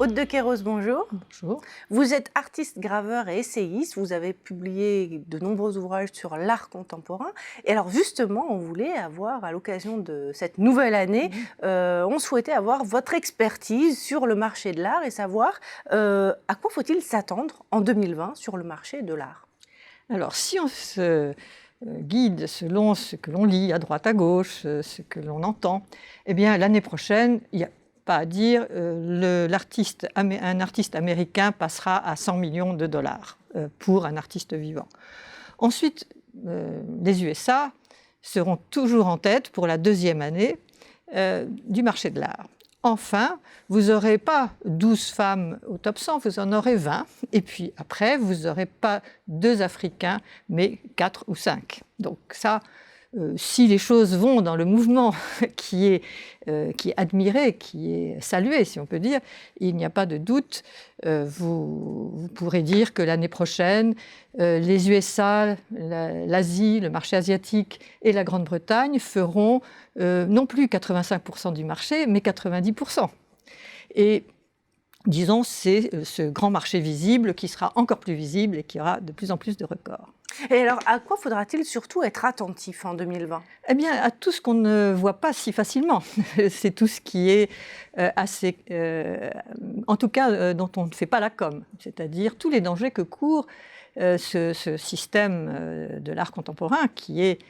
Aude de Queyros, bonjour. Bonjour. Vous êtes artiste, graveur et essayiste. Vous avez publié de nombreux ouvrages sur l'art contemporain. Et alors justement, on voulait avoir, à l'occasion de cette nouvelle année, on souhaitait avoir votre expertise sur le marché de l'art et savoir à quoi faut-il s'attendre en 2020 sur le marché de l'art. Alors, si on se guide selon ce que l'on lit à droite à gauche, ce que l'on entend, eh bien, l'année prochaine, il n'y a pas à dire, un artiste américain passera à 100 millions de dollars pour un artiste vivant. Ensuite, les USA seront toujours en tête pour la deuxième année du marché de l'art. Enfin, vous n'aurez pas 12 femmes au top 100, vous en aurez 20. Et puis après, vous n'aurez pas 2 Africains, mais 4 ou 5. Donc ça, si les choses vont dans le mouvement qui est admiré, qui est salué, si on peut dire, il n'y a pas de doute, vous pourrez dire que l'année prochaine, les USA, l'Asie, le marché asiatique et la Grande-Bretagne feront non plus 85% du marché, mais 90%. Et disons, c'est ce grand marché visible qui sera encore plus visible et qui aura de plus en plus de records. Et alors, à quoi faudra-t-il surtout être attentif en 2020 ? Eh bien, à tout ce qu'on ne voit pas si facilement. C'est tout ce qui est en tout cas, dont on ne fait pas la com. C'est-à-dire tous les dangers que court ce système de l'art contemporain qui est...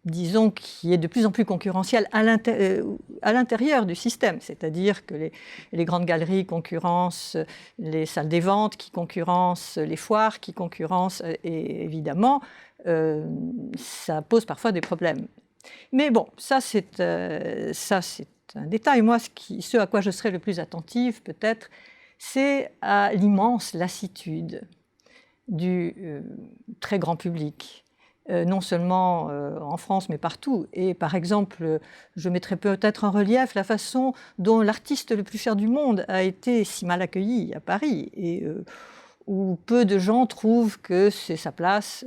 disons, qui est de plus en plus concurrentiel à l'intérieur du système. C'est-à-dire que les grandes galeries concurrencent les salles des ventes, qui concurrencent les foires, qui concurrencent, et évidemment, ça pose parfois des problèmes. Mais bon, ça c'est un détail. Moi, ce à quoi je serais le plus attentive, peut-être, c'est à l'immense lassitude du très grand public. Non seulement en France, mais partout. Et par exemple, je mettrais peut-être en relief la façon dont l'artiste le plus cher du monde a été si mal accueilli à Paris, et où peu de gens trouvent que c'est sa place,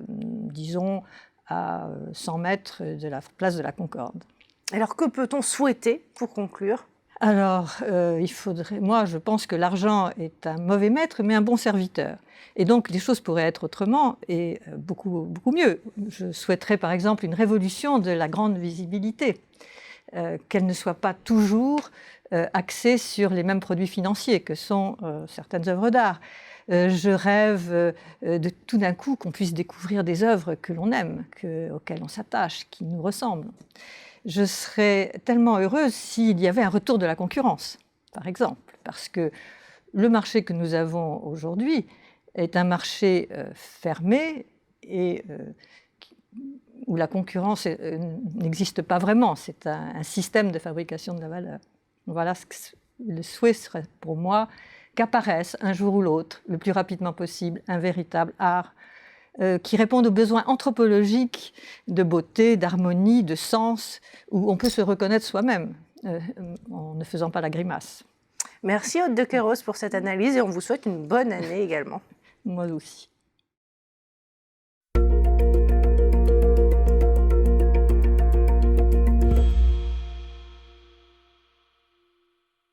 disons, à 100 mètres de la place de la Concorde. Alors, que peut-on souhaiter pour conclure ? Alors, moi, je pense que l'argent est un mauvais maître, mais un bon serviteur. Et donc, les choses pourraient être autrement et beaucoup, beaucoup mieux. Je souhaiterais, par exemple, une révolution de la grande visibilité, qu'elle ne soit pas toujours axée sur les mêmes produits financiers que sont certaines œuvres d'art. Je rêve de tout d'un coup qu'on puisse découvrir des œuvres que l'on aime, auxquelles on s'attache, qui nous ressemblent. Je serais tellement heureuse s'il y avait un retour de la concurrence, par exemple, parce que le marché que nous avons aujourd'hui est un marché fermé et où la concurrence n'existe pas vraiment. C'est un système de fabrication de la valeur. Voilà, le souhait serait pour moi qu'apparaisse un jour ou l'autre, le plus rapidement possible, un véritable art qui répondent aux besoins anthropologiques de beauté, d'harmonie, de sens, où on peut se reconnaître soi-même en ne faisant pas la grimace. Merci Aude de Queyros pour cette analyse et on vous souhaite une bonne année également. Moi aussi.